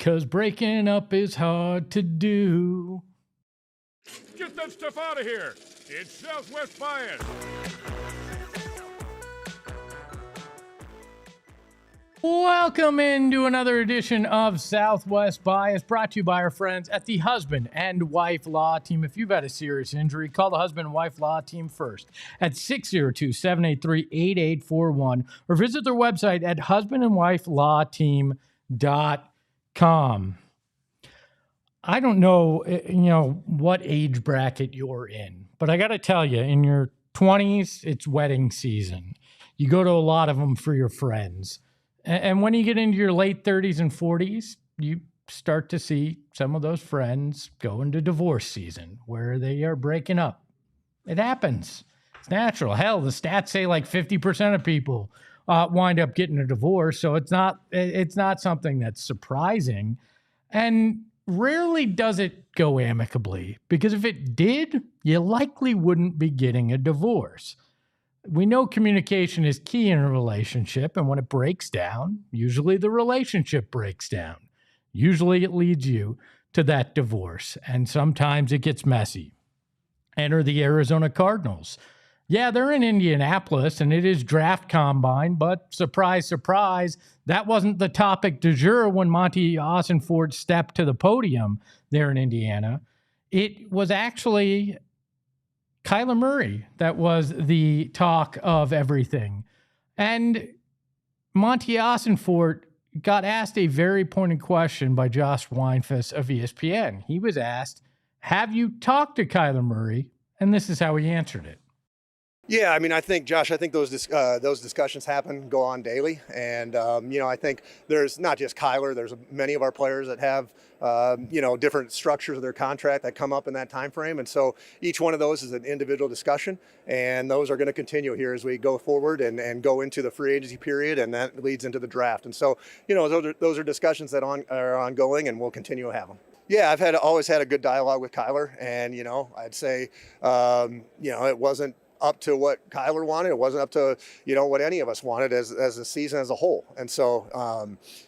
'cause breaking up is hard to do. Get that stuff out of here. It's Southwest Bias. Welcome into another edition of Southwest Bias, brought to you by our friends at the Husband and Wife Law Team. If you've had a serious injury, call the Husband and Wife Law Team first at 602-783-8841 or visit their website at husbandandwifelawteam.com. I don't know, what age bracket you're in, but I got to tell you, in your 20s, it's wedding season. You go to a lot of them for your friends. And when you get into your late 30s and 40s, you start to see some of those friends go into divorce season where they are breaking up. It happens. It's natural. Hell, the stats say like 50% of people wind up getting a divorce. So it's not something that's surprising. And rarely does it go amicably, because if it did, you likely wouldn't be getting a divorce. We know communication is key in a relationship, and when it breaks down, usually the relationship breaks down. Usually it leads you to that divorce, and sometimes it gets messy. Enter the Arizona Cardinals. Yeah, they're in Indianapolis, and it is draft combine, but surprise, surprise, that wasn't the topic du jour when Monti Ossenfort stepped to the podium there in Indiana. It was actually Kyler Murray that was the talk of everything. And Monti Ossenfort got asked a very pointed question by Josh Weinfuss of ESPN. He was asked, have you talked to Kyler Murray? And this is how he answered it. Yeah, I mean, I think those discussions go on daily. And, I think there's not just Kyler, there's many of our players that have, different structures of their contract that come up in that time frame. And so each one of those is an individual discussion. And those are going to continue here as we go forward and go into the free agency period. And that leads into the draft. And so, those are discussions that are ongoing, and we'll continue to have them. Yeah, I've always had a good dialogue with Kyler. And, I'd say, it wasn't up to what Kyler wanted. It wasn't up to, what any of us wanted as a season as a whole. And so,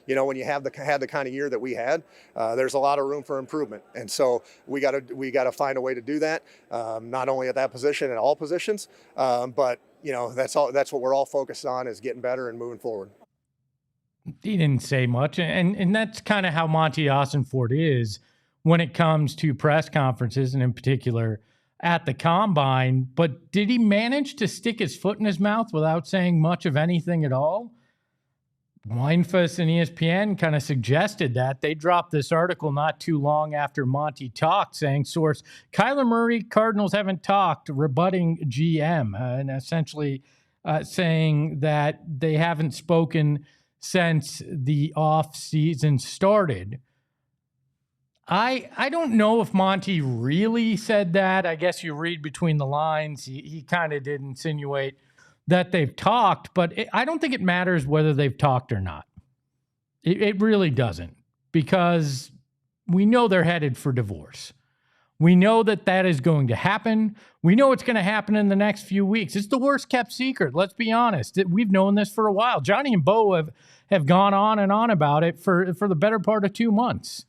when you had the kind of year that we had, there's a lot of room for improvement. And so we got to find a way to do that, not only at that position, at all positions, but that's what we're all focused on, is getting better and moving forward. He didn't say much. And that's kind of how Monti Ossenfort is when it comes to press conferences, and in particular at the combine. But did he manage to stick his foot in his mouth without saying much of anything at all? Weinfuss and ESPN kind of suggested that. They dropped this article not too long after Monty talked, saying, source, Kyler Murray, Cardinals haven't talked, rebutting GM, and essentially saying that they haven't spoken since the off season started. I don't know if Monty really said that. I guess you read between the lines. He kind of did insinuate that they've talked, but I don't think it matters whether they've talked or not. It really doesn't, because we know they're headed for divorce. We know that is going to happen. We know it's going to happen in the next few weeks. It's the worst kept secret. Let's be honest. We've known this for a while. Johnny and Bo have gone on and on about it for the better part of 2 months.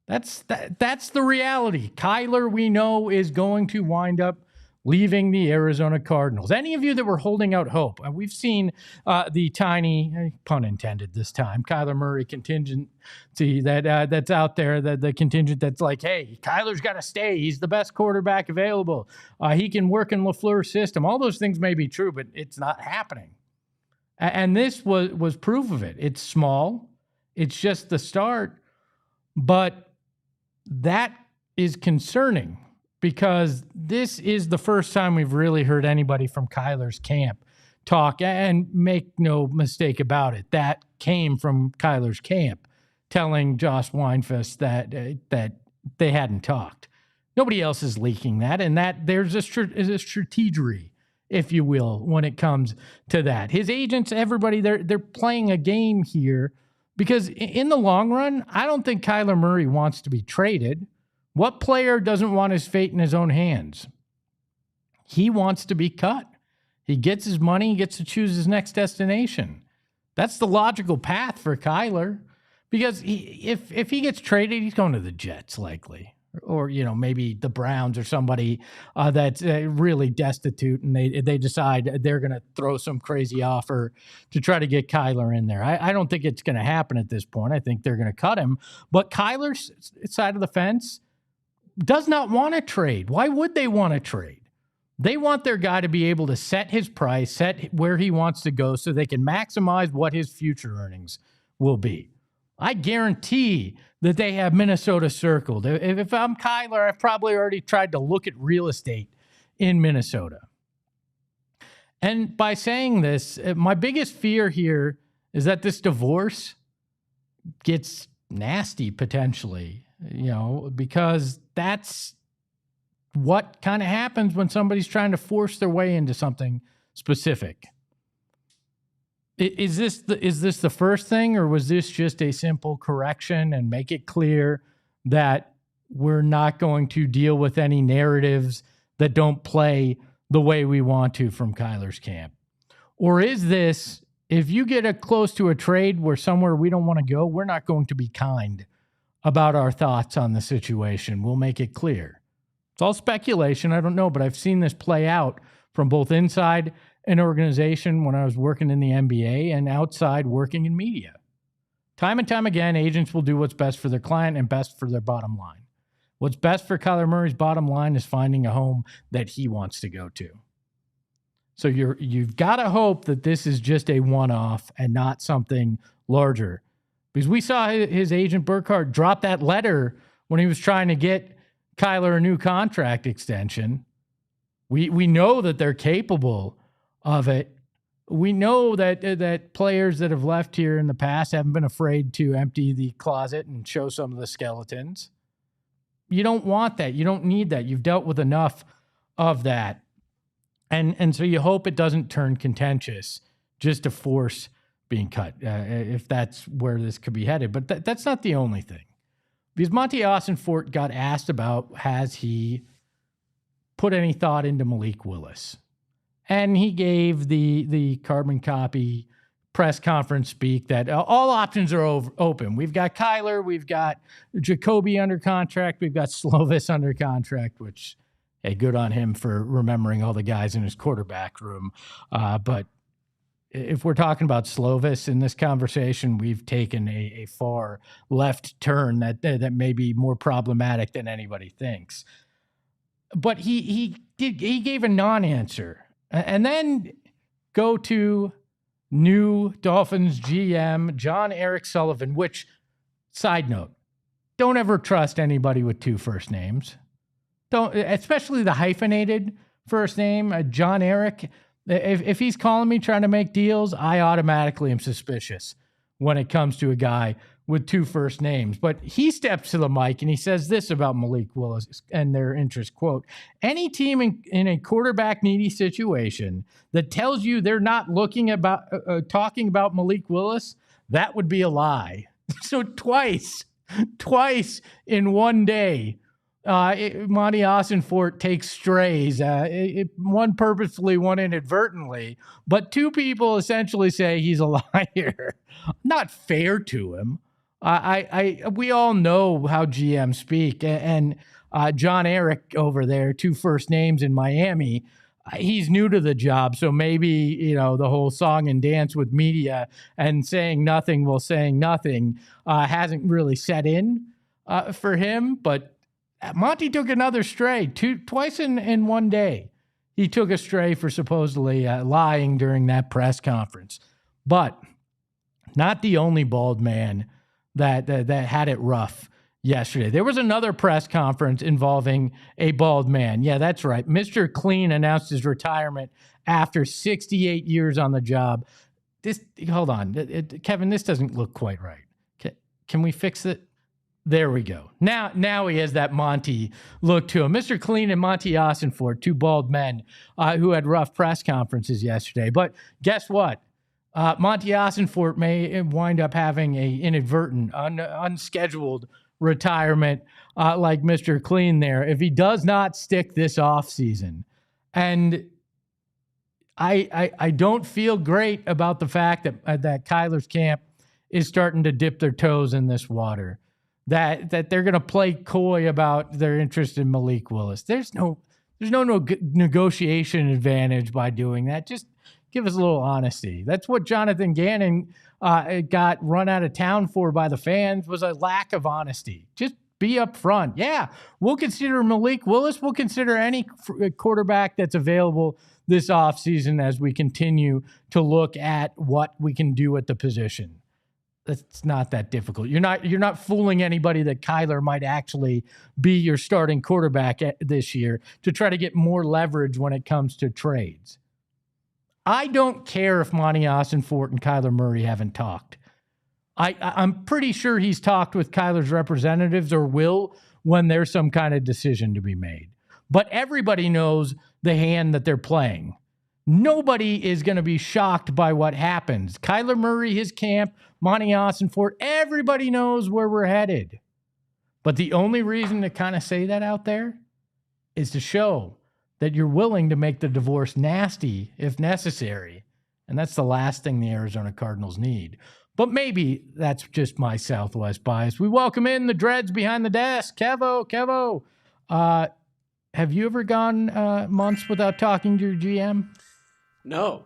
That's the reality. Kyler, we know, is going to wind up leaving the Arizona Cardinals. Any of you that were holding out hope, we've seen the tiny, pun intended this time, Kyler Murray contingency that's out there, the contingent that's like, hey, Kyler's got to stay. He's the best quarterback available. He can work in LaFleur's system. All those things may be true, but it's not happening. And this was proof of it. It's small. It's just the start. But that is concerning, because this is the first time we've really heard anybody from Kyler's camp talk, and make no mistake about it, that came from Kyler's camp telling Josh Weinfuss that they hadn't talked. Nobody else is leaking that, and that there's a strategery, if you will, when it comes to that. His agents, everybody, they're playing a game here. Because in the long run, I don't think Kyler Murray wants to be traded. What player doesn't want his fate in his own hands? He wants to be cut. He gets his money, he gets to choose his next destination. That's the logical path for Kyler. Because if he gets traded, he's going to the Jets likely, or maybe the Browns or somebody that's really destitute, and they decide they're going to throw some crazy offer to try to get Kyler in there. I don't think it's going to happen at this point. I think they're going to cut him. But Kyler's side of the fence does not want to trade. Why would they want to trade? They want their guy to be able to set his price, set where he wants to go, so they can maximize what his future earnings will be. I guarantee that they have Minnesota circled. If I'm Kyler, I've probably already tried to look at real estate in Minnesota. And by saying this, my biggest fear here is that this divorce gets nasty potentially, because that's what kind of happens when somebody's trying to force their way into something specific. Is this the first thing, or was this just a simple correction and make it clear that we're not going to deal with any narratives that don't play the way we want to from Kyler's camp? Or is this, if you get close to a trade where somewhere we don't want to go, we're not going to be kind about our thoughts on the situation. We'll make it clear. It's all speculation. I don't know, but I've seen this play out from both inside an organization when I was working in the NBA and outside working in media. Time and time again, agents will do what's best for their client and best for their bottom line. What's best for Kyler Murray's bottom line is finding a home that he wants to go to. So you've got to hope that this is just a one-off and not something larger. Because we saw his agent Burkhardt drop that letter when he was trying to get Kyler a new contract extension. We know that they're capable of it. We know that players that have left here in the past haven't been afraid to empty the closet and show some of the skeletons. You don't want that. You don't need that. You've dealt with enough of that. And so you hope it doesn't turn contentious just to force being cut, if that's where this could be headed. But that's not the only thing. Because Monti Ossenfort got asked about, has he put any thought into Malik Willis? And he gave the carbon copy press conference speak that all options are open. We've got Kyler, we've got Jacoby under contract, we've got Slovis under contract, which, hey, good on him for remembering all the guys in his quarterback room. But if we're talking about Slovis in this conversation, we've taken a far left turn that may be more problematic than anybody thinks. But he gave a non-answer. And then go to new Dolphins GM John Eric Sullivan, which, side note, don't ever trust anybody with two first names. Don't, especially the hyphenated first name, John Eric. If he's calling me trying to make deals, I automatically am suspicious when it comes to a guy with two first names. But he steps to the mic and he says this about Malik Willis and their interest, quote, any team in a quarterback needy situation that tells you they're not talking about Malik Willis, that would be a lie. So twice in one day, Monti Ossenfort takes strays, one purposefully, one inadvertently, but two people essentially say he's a liar. Not fair to him. We all know how GMs speak, and John Eric over there, two first names in Miami, he's new to the job, so maybe the whole song and dance with media and saying nothing while saying nothing hasn't really set in for him. But Monty took another stray twice in one day. He took a stray for supposedly lying during that press conference, but not the only bald man that had it rough yesterday. There was another press conference involving a bald man. Yeah, that's right. Mr. Clean announced his retirement after 68 years on the job. Hold on, Kevin, this doesn't look quite right. Can we fix it? There we go. Now he has that Monty look to him. Mr. Clean and Monti Ossenfort, two bald men who had rough press conferences yesterday. But guess what? Monti Ossenfort may wind up having a inadvertent, unscheduled retirement like Mr. Clean there if he does not stick this offseason. And I don't feel great about the fact that Kyler's camp is starting to dip their toes in this water. That they're going to play coy about their interest in Malik Willis. There's no negotiation advantage by doing that. Just give us a little honesty. That's what Jonathan Gannon got run out of town for by the fans, was a lack of honesty. Just be upfront. Yeah, we'll consider Malik Willis. We'll consider any quarterback that's available this offseason as we continue to look at what we can do at the position. It's not that difficult. You're not fooling anybody that Kyler might actually be your starting quarterback this year to try to get more leverage when it comes to trades. I don't care if Monti Ossenfort and Kyler Murray haven't talked. I'm pretty sure he's talked with Kyler's representatives, or will, when there's some kind of decision to be made. But everybody knows the hand that they're playing. Nobody is going to be shocked by what happens. Kyler Murray, his camp, Monti Ossenfort, everybody knows where we're headed. But the only reason to kind of say that out there is to show that you're willing to make the divorce nasty if necessary. And that's the last thing the Arizona Cardinals need. But maybe that's just my Southwest bias. We welcome in the dreads behind the desk. Kevo. Have you ever gone months without talking to your GM? No.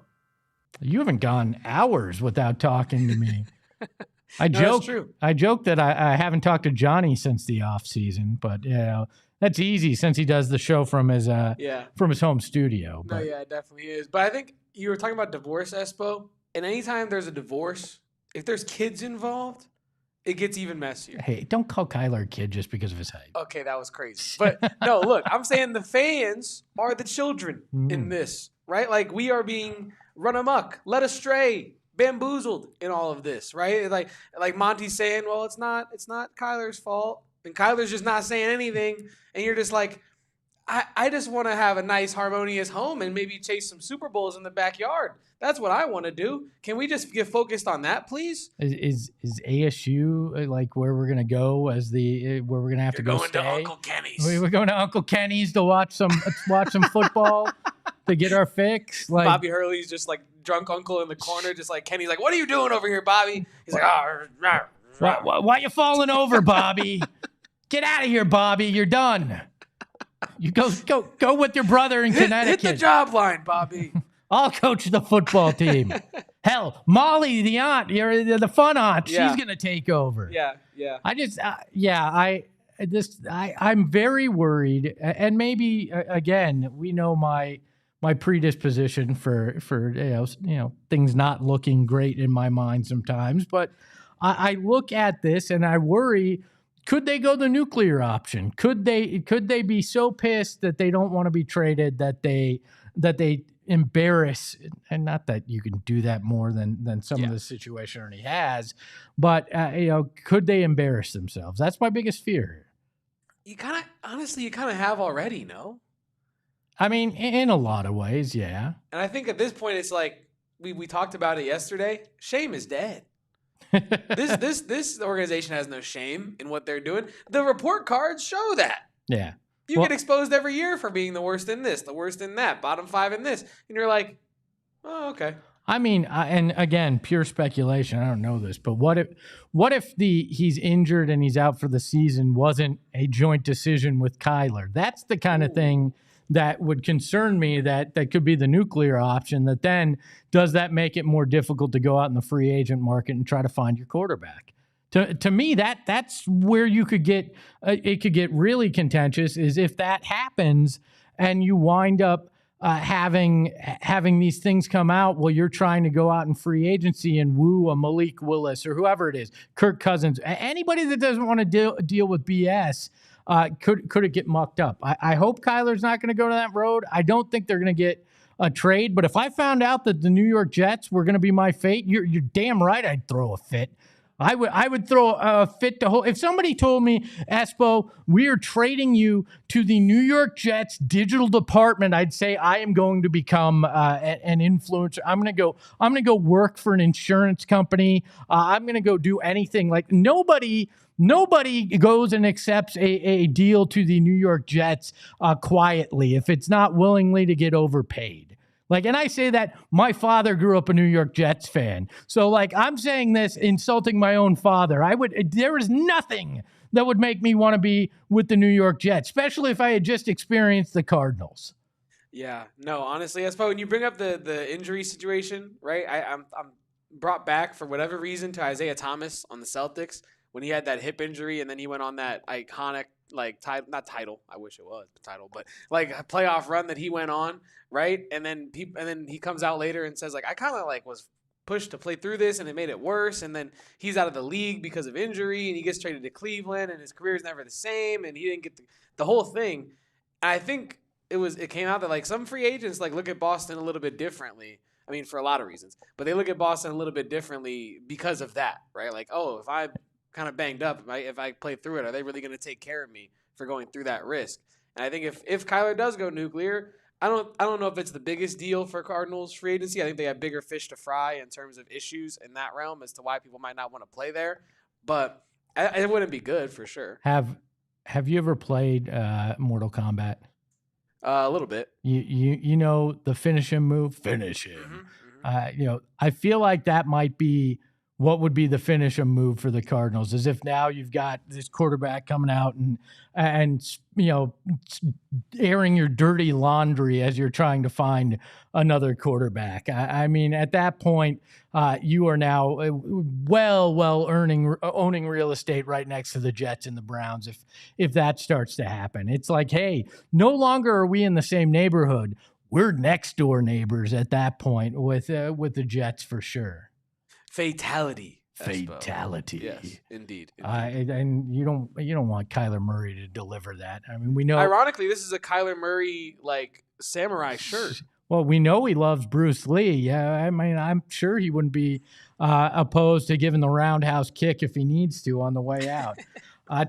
You haven't gone hours without talking to me. I joke that I haven't talked to Johnny since the off season, but that's easy since he does the show from his home studio. No, yeah, it definitely is. But I think you were talking about divorce, Espo, and anytime there's a divorce, if there's kids involved, it gets even messier. Hey, don't call Kyler a kid just because of his height. Okay, that was crazy. But no, look, I'm saying the fans are the children in this, right? Like, we are being run amok, led astray, bamboozled in all of this, right? Like Monty's saying, well, it's not Kyler's fault, and Kyler's just not saying anything, and you're just like, I just want to have a nice, harmonious home and maybe chase some Super Bowls in the backyard. That's what I want to do. Can we just get focused on that, please? Is ASU like where we're gonna go where we're gonna have to go stay? Going to Uncle Kenny's. We're going to Uncle Kenny's to watch some football to get our fix. Like Bobby Hurley's just like drunk uncle in the corner, just like Kenny's like, "What are you doing over here, Bobby?" He's like, why you falling over, Bobby? Get out of here, Bobby. You're done. You go with your brother in Connecticut. Hit the job line, Bobby. I'll coach the football team. Hell, Molly, the aunt, you're the fun aunt. Yeah. She's gonna take over. Yeah. I'm very worried, and maybe again, we know my predisposition for things not looking great in my mind sometimes. But I look at this and I worry. Could they go the nuclear option? Could they be so pissed that they don't want to be traded that they embarrass, and not that you can do that more than some of the situation already has, but could they embarrass themselves? That's my biggest fear. You kind of have already, no? I mean, in a lot of ways, yeah. And I think at this point, it's like we talked about it yesterday. Shame is dead. This organization has no shame in what they're doing. The report cards show that. Yeah. You get exposed every year for being the worst in this, the worst in that, bottom 5 in this. And you're like, oh, okay. I mean, and again, pure speculation. I don't know this, but what if he's injured and he's out for the season wasn't a joint decision with Kyler? That's the kind of thing that would concern me, that could be the nuclear option. That then, does that make it more difficult to go out in the free agent market and try to find your quarterback? To me, that's where you could get it could get really contentious, is if that happens and you wind up having these things come out while you're trying to go out in free agency and woo a Malik Willis or whoever it is, Kirk Cousins, anybody that doesn't want to deal with BS. Could it get mucked up? I hope Kyler's not going to go to that road. I don't think they're going to get a trade. But if I found out that the New York Jets were going to be my fate, you're damn right I'd throw a fit. I would throw a fit to if somebody told me, Espo, we are trading you to the New York Jets digital department, I'd say I am going to become an influencer. I'm going to go work for an insurance company. I'm going to go do anything. Like nobody goes and accepts a deal to the New York Jets quietly if it's not willingly to get overpaid. Like, and I say that my father grew up a New York Jets fan. So, like, I'm saying this insulting my own father. There is nothing that would make me want to be with the New York Jets, especially if I had just experienced the Cardinals. Yeah, no, honestly, Espo, when you bring up the injury situation, right? I'm brought back for whatever reason to Isaiah Thomas on the Celtics when he had that hip injury and then he went on that iconic not title, I wish it was the title, but like a playoff run that he went on, right? And then he comes out later and says like I kind of like was pushed to play through this and it made it worse, and then he's out of the league because of injury and he gets traded to Cleveland and his career is never the same and he didn't get the whole thing. And I think it came out that like some free agents like look at Boston a little bit differently. I mean, for a lot of reasons, but they look at Boston a little bit differently because of that, right? Like, oh, if I kind of banged up, if I play through it, are they really going to take care of me for going through that risk? And I think if Kyler does go nuclear, I don't know if it's the biggest deal for Cardinals free agency. I think they have bigger fish to fry in terms of issues in that realm as to why people might not want to play there. But it wouldn't be good for sure. Have you ever played Mortal Kombat? A little bit. You know the finish him move? Finish him. I feel like that might be what would be the finish him move for the Cardinals, as if now you've got this quarterback coming out and airing your dirty laundry as you're trying to find another quarterback. I mean, at that point, you are now owning real estate right next to the Jets and the Browns. If that starts to happen, it's like, hey, no longer are we in the same neighborhood. We're next door neighbors at that point with the Jets for sure. Fatality. Yes, indeed. And you don't want Kyler Murray to deliver that. I mean, we know. Ironically, this is a Kyler Murray like samurai shirt. Well, we know he loves Bruce Lee. Yeah, I mean, I'm sure he wouldn't be opposed to giving the roundhouse kick if he needs to on the way out.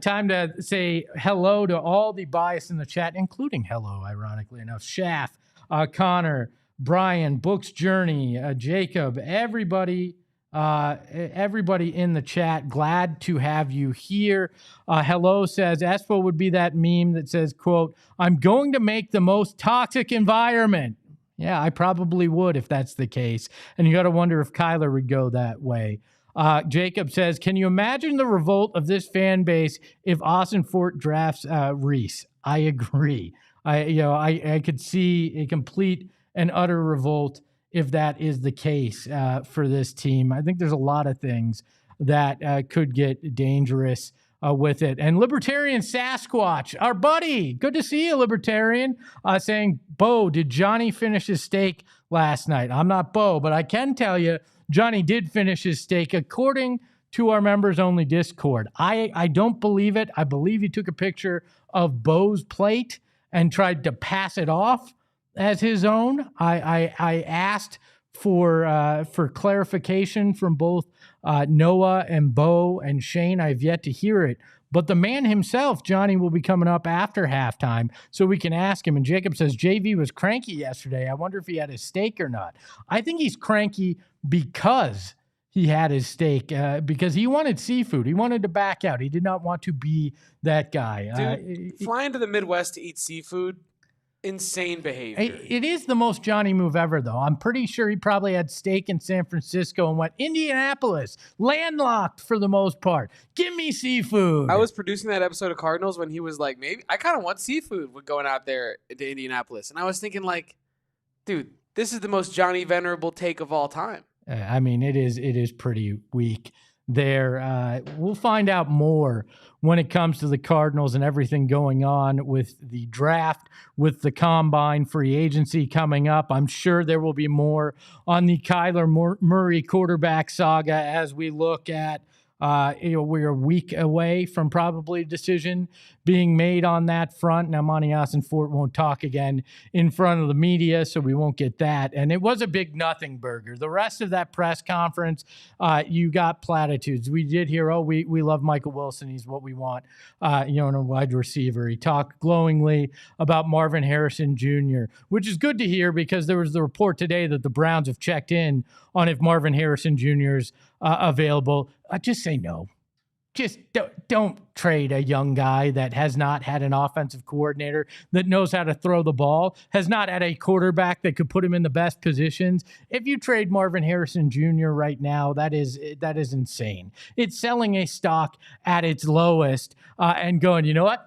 Time to say hello to all the bias in the chat, including hello, ironically enough, Shaft, Connor, Brian, Books Journey, Jacob, everybody in the chat. Glad to have you here. Hello says Espo would be that meme that says, quote, I'm going to make the most toxic environment. Yeah, I probably would if that's the case. And you got to wonder if Kyler would go that way. Jacob says, can you imagine the revolt of this fan base if Ossenfort drafts Reese? I agree. I could see a complete and utter revolt if that is the case for this team. I think there's a lot of things that could get dangerous with it. And Libertarian Sasquatch, our buddy, good to see you, Libertarian, saying, Bo, did Johnny finish his steak last night? I'm not Bo, but I can tell you Johnny did finish his steak according to our members-only Discord. I don't believe it. I believe he took a picture of Bo's plate and tried to pass it off as his own. I asked for clarification from both Noah and Bo and Shane. I've yet to hear it. But the man himself, Johnny, will be coming up after halftime, so we can ask him. And Jacob says, JV was cranky yesterday. I wonder if he had his steak or not. I think he's cranky because he had his steak, because he wanted seafood. He wanted to back out. He did not want to be that guy. Dude, flying to the Midwest to eat seafood, insane behavior. It is the most Johnny move ever, though. I'm pretty sure he probably had steak in San Francisco and went, Indianapolis, landlocked for the most part. Give me seafood. I was producing that episode of Cardinals when he was like, maybe I kind of want seafood with going out there to Indianapolis. And I was thinking like, dude, this is the most Johnny venerable take of all time. I mean, it is pretty weak there. We'll find out more when it comes to the Cardinals and everything going on with the draft, with the combine, free agency coming up. I'm sure there will be more on the Kyler Murray quarterback saga as we look at, we're a week away from probably a decision being made on that front. Now, Monti Ossenfort won't talk again in front of the media, so we won't get that. And it was a big nothing burger. The rest of that press conference, you got platitudes. We did hear, we love Michael Wilson. He's what we want, in a wide receiver. He talked glowingly about Marvin Harrison Jr., which is good to hear because there was the report today that the Browns have checked in on if Marvin Harrison Jr. is available. Just say no. just don't trade a young guy that has not had an offensive coordinator that knows how to throw the ball, has not had a quarterback that could put him in the best positions. If you trade Marvin Harrison Jr. right now, that is insane. It's selling a stock at its lowest and going, you know what?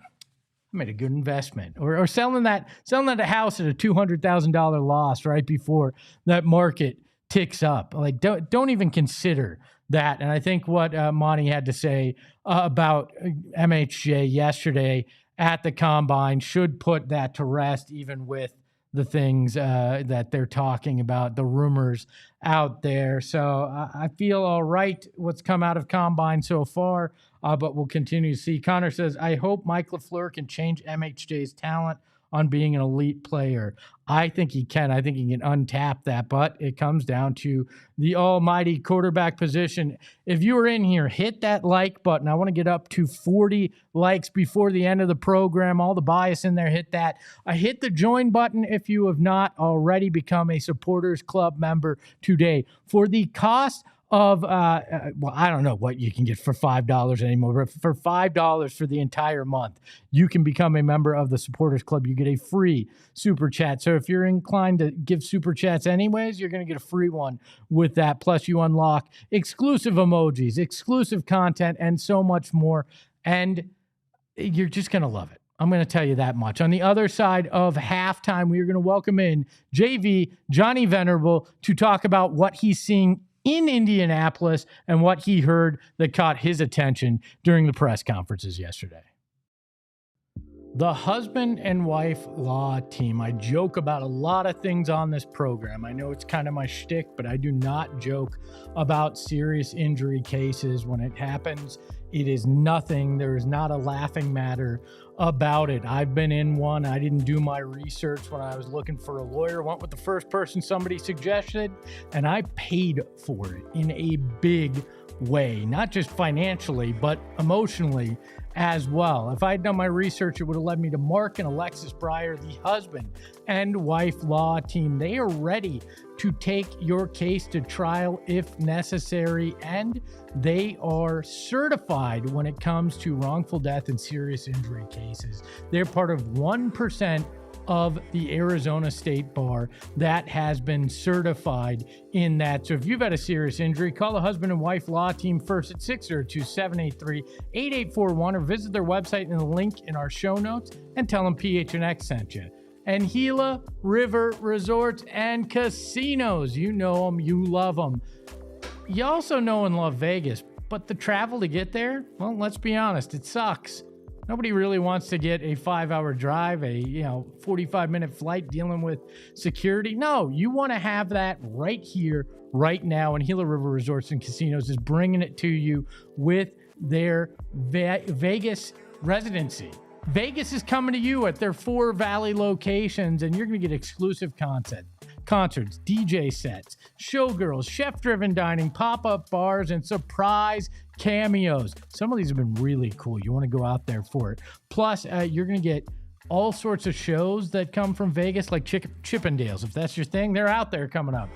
I made a good investment, or selling that house at a $200,000 loss right before that market ticks up. Like don't even consider that. And I think what Monty had to say about MHJ yesterday at the combine should put that to rest, even with the things that they're talking about, the rumors out there. So I feel all right what's come out of combine so far, but we'll continue to see. Connor says, I hope Mike LaFleur can change MHJ's talent on being an elite player. I think he can. I think he can untap that, but it comes down to the almighty quarterback position. If you are in here, hit that like button. I want to get up to 40 likes before the end of the program. All the bias in there, hit that. Hit the join button if you have not already become a Supporters Club member today. For the cost of, well, I don't know what you can get for $5 anymore, but for $5 for the entire month, you can become a member of the Supporters Club. You get a free super chat. So if you're inclined to give super chats anyways, you're going to get a free one with that. Plus you unlock exclusive emojis, exclusive content, and so much more. And you're just going to love it. I'm going to tell you that much. On the other side of halftime, we are going to welcome in JV, Johnny Venerable, to talk about what he's seeing in Indianapolis and what he heard that caught his attention during the press conferences yesterday. The husband and wife law team. I joke about a lot of things on this program. I know it's kind of my shtick, but I do not joke about serious injury cases. When it happens, it is nothing. There is not a laughing matter about it. I've been in one. I didn't do my research when I was looking for a lawyer. Went with the first person somebody suggested, and I paid for it in a big way, not just financially, but emotionally as well. If I had done my research, it would have led me to Mark and Alexis Breyer, the husband and wife law team. They are ready to take your case to trial if necessary, and they are certified when it comes to wrongful death and serious injury cases. They're part of 1% of the Arizona State Bar that has been certified in that. So if you've had a serious injury, call the husband and wife law team first at 602-783-8841 or visit their website in the link in our show notes and tell them PHNX sent you. And Gila River Resorts and Casinos. You know them, you love them. You also know and love Vegas, but the travel to get there, well, let's be honest, it sucks. Nobody really wants to get a 5-hour drive, a 45-minute flight dealing with security. No, you want to have that right here, right now. And Gila River Resorts and Casinos is bringing it to you with their Vegas residency. Vegas is coming to you at their 4 Valley locations, and you're going to get exclusive concerts, DJ sets, showgirls, chef-driven dining, pop-up bars, and surprise cameos. Some of these have been really cool. You want to go out there for it. Plus, you're going to get all sorts of shows that come from Vegas, like Chippendales. If that's your thing, they're out there coming up.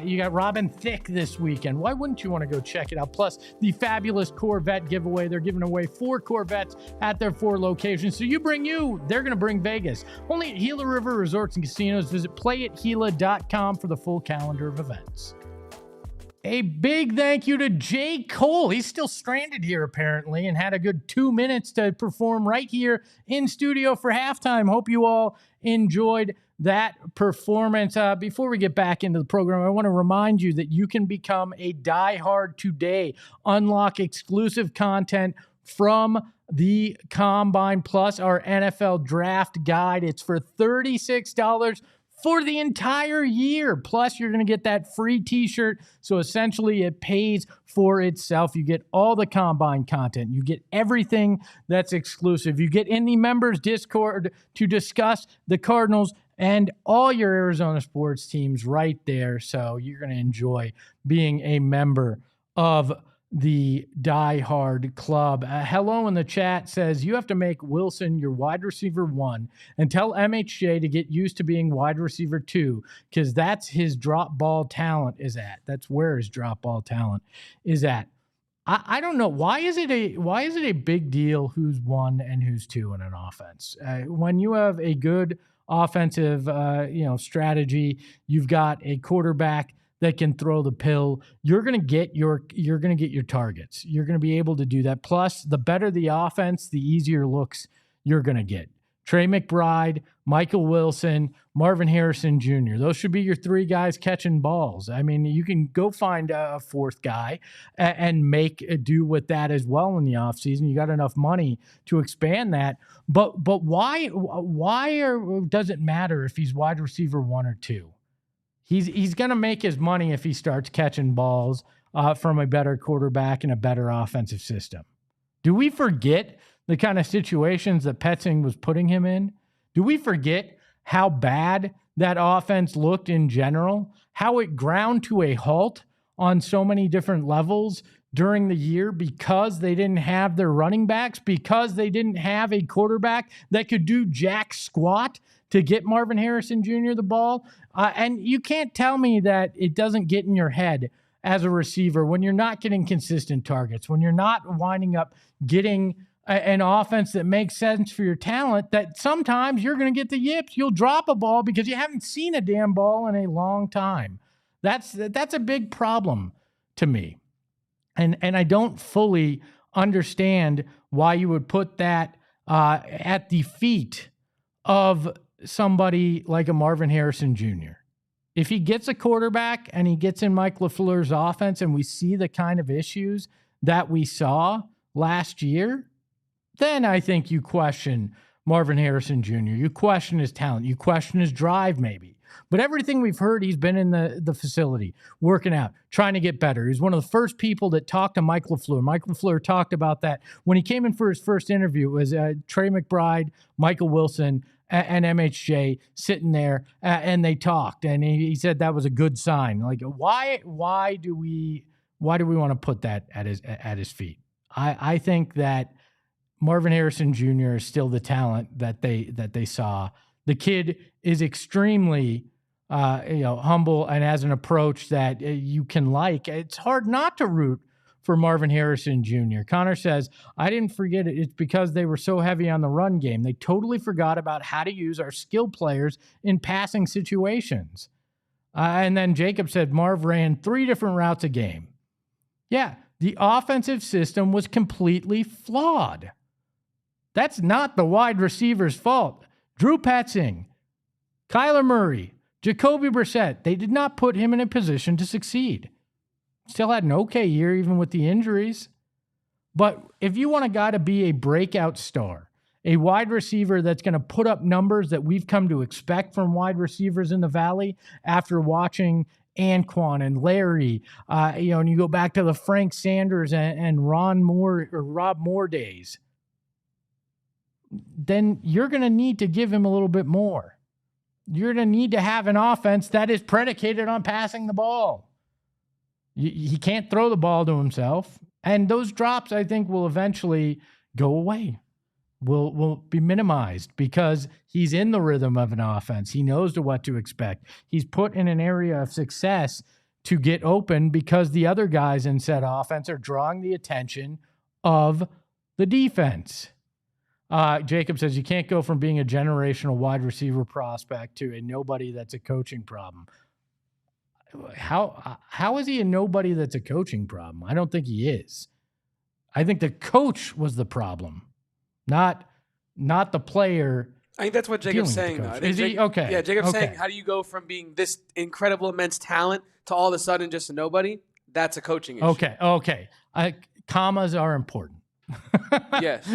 You got Robin Thicke this weekend. Why wouldn't you want to go check it out? Plus, the fabulous Corvette giveaway. They're giving away 4 Corvettes at their 4 locations. So you bring they're going to bring Vegas. Only at Gila River Resorts and Casinos. Visit playatgila.com for the full calendar of events. A big thank you to J. Cole. He's still stranded here, apparently, and had a good 2 minutes to perform right here in studio for halftime. Hope you all enjoyed that performance. Before we get back into the program, I want to remind you that you can become a diehard today. Unlock exclusive content from the Combine, plus our NFL Draft Guide. It's for $36 for the entire year. Plus, you're going to get that free t-shirt. So essentially, it pays for itself. You get all the Combine content. You get everything that's exclusive. You get in the members Discord to discuss the Cardinals and all your Arizona sports teams right there. So you're going to enjoy being a member of the Die Hard Club. Hello in the chat says, you have to make Wilson your wide receiver 1 and tell MHJ to get used to being wide receiver 2, because that's his drop ball talent is at. That's where his drop ball talent is at. I don't know. Why is it a big deal who's 1 and who's 2 in an offense? When you have a good offensive strategy, you've got a quarterback that can throw the pill, you're going to get your targets. You're going to be able to do that. Plus, the better the offense, the easier looks you're going to get. Trey McBride, Michael Wilson, Marvin Harrison Jr. Those should be your 3 guys catching balls. I mean, you can go find a 4th guy and do with that as well in the offseason. You got enough money to expand that. But why does it matter if he's wide receiver 1 or 2? He's going to make his money if he starts catching balls from a better quarterback and a better offensive system. Do we forget the kind of situations that Petzing was putting him in? Do we forget how bad that offense looked in general? How it ground to a halt on so many different levels during the year because they didn't have their running backs, because they didn't have a quarterback that could do jack squat to get Marvin Harrison Jr. the ball? And you can't tell me that it doesn't get in your head as a receiver when you're not getting consistent targets, when you're not winding up getting an offense that makes sense for your talent, that sometimes you're going to get the yips. You'll drop a ball because you haven't seen a damn ball in a long time. That's a big problem to me. And I don't fully understand why you would put that at the feet of somebody like a Marvin Harrison Jr. If he gets a quarterback and he gets in Mike LaFleur's offense and we see the kind of issues that we saw last year, then I think you question Marvin Harrison Jr. You question his talent. You question his drive maybe. But everything we've heard, he's been in the facility, working out, trying to get better. He was one of the first people that talked to Mike LaFleur. Mike LaFleur talked about that. When he came in for his first interview, it was Trey McBride, Michael Wilson, and MHJ sitting there, and they talked. And he said that was a good sign. Like, why do we want to put that at his feet? I think that Marvin Harrison Jr. is still the talent that they saw. The kid is extremely humble and has an approach that you can like. It's hard not to root for Marvin Harrison Jr. Connor says, I didn't forget it. It's because they were so heavy on the run game. They totally forgot about how to use our skill players in passing situations. And then Jacob said Marv ran 3 different routes a game. Yeah, the offensive system was completely flawed. That's not the wide receiver's fault. Drew Petzing, Kyler Murray, Jacoby Brissett, they did not put him in a position to succeed. Still had an okay year even with the injuries. But if you want a guy to be a breakout star, a wide receiver that's going to put up numbers that we've come to expect from wide receivers in the Valley after watching Anquan and Larry, and you go back to the Frank Sanders and Ron Moore or Rob Moore days, then you're going to need to give him a little bit more. You're going to need to have an offense that is predicated on passing the ball. He can't throw the ball to himself. And those drops, I think, will eventually go away, will be minimized because he's in the rhythm of an offense. He knows what to expect. He's put in an area of success to get open because the other guys in said offense are drawing the attention of the defense. Jacob says you can't go from being a generational wide receiver prospect to a nobody that's a coaching problem. How is he a nobody that's a coaching problem? I don't think he is. I think the coach was the problem, not the player. I think that's what Jacob's saying. Is he? Okay. Yeah, Jacob's saying, how do you go from being this incredible, immense talent to all of a sudden just a nobody? That's a coaching issue. Okay. Commas are important. Yes.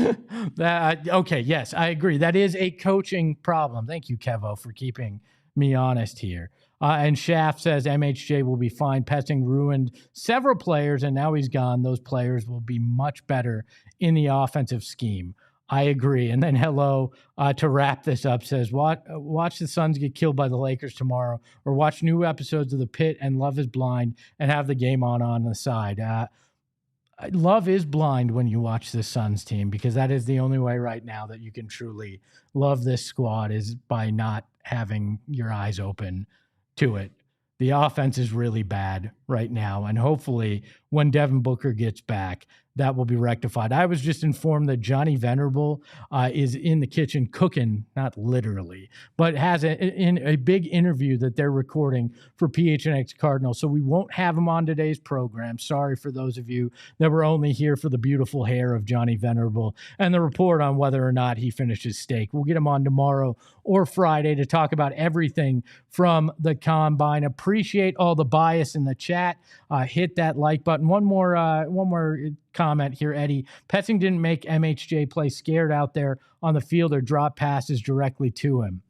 Okay, yes, I agree. That is a coaching problem. Thank you, Kevo, for keeping me honest here. And Shaft says MHJ will be fine. Petzing ruined several players, and now he's gone. Those players will be much better in the offensive scheme. I agree. And then Hello, to wrap this up, says, watch the Suns get killed by the Lakers tomorrow, or watch new episodes of The Pit and Love is Blind and have the game on the side. Love is blind when you watch this Suns team, because that is the only way right now that you can truly love this squad, is by not having your eyes open to it. The offense is really bad right now. And hopefully when Devin Booker gets back, that will be rectified. I was just informed that Johnny Venerable is in the kitchen cooking, not literally, but has in a big interview that they're recording for PHNX Cardinals. So we won't have him on today's program. Sorry for those of you that were only here for the beautiful hair of Johnny Venerable and the report on whether or not he finished his steak. We'll get him on tomorrow or Friday to talk about everything from the combine. Appreciate all the bias in the chat. Hit that like button. One more comment here, Eddie. Petsing didn't make MHJ play scared out there on the field or drop passes directly to him.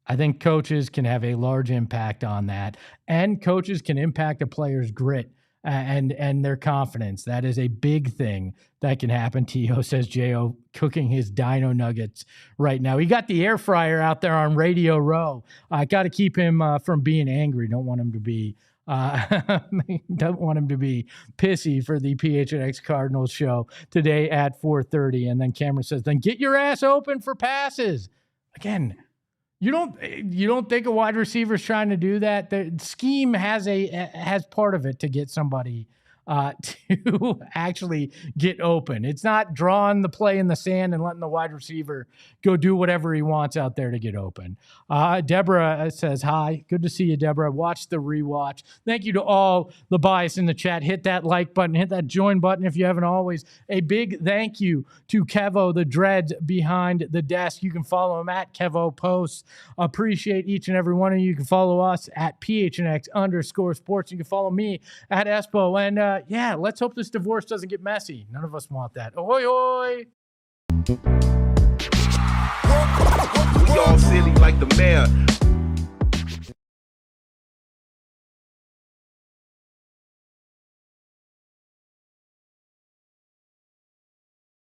I think coaches can have a large impact on that, and coaches can impact a player's grit and their confidence. That is a big thing that can happen. T.O. says J.O. cooking his dino nuggets right now. He got the air fryer out there on Radio Row. I got to keep him from being angry. Don't want him to be pissy for the PHNX Cardinals show today at 4:30. And then Cameron says, then get your ass open for passes. Again, you don't think a wide receiver is trying to do that? The scheme has part of it to get somebody to actually get open. It's not drawing the play in the sand and letting the wide receiver go do whatever he wants out there to get open. Deborah says, hi. Good to see you, Deborah. Watch the rewatch. Thank you to all the bias in the chat. Hit that like button. Hit that join button if you haven't always. A big thank you to Kevo, the dreads behind the desk. You can follow him at Kevo Posts. Appreciate each and every one of you. You can follow us at PHNX_sports. You can follow me at Espo. And yeah, let's hope this divorce doesn't get messy. None of us want that. Ahoy, hoy!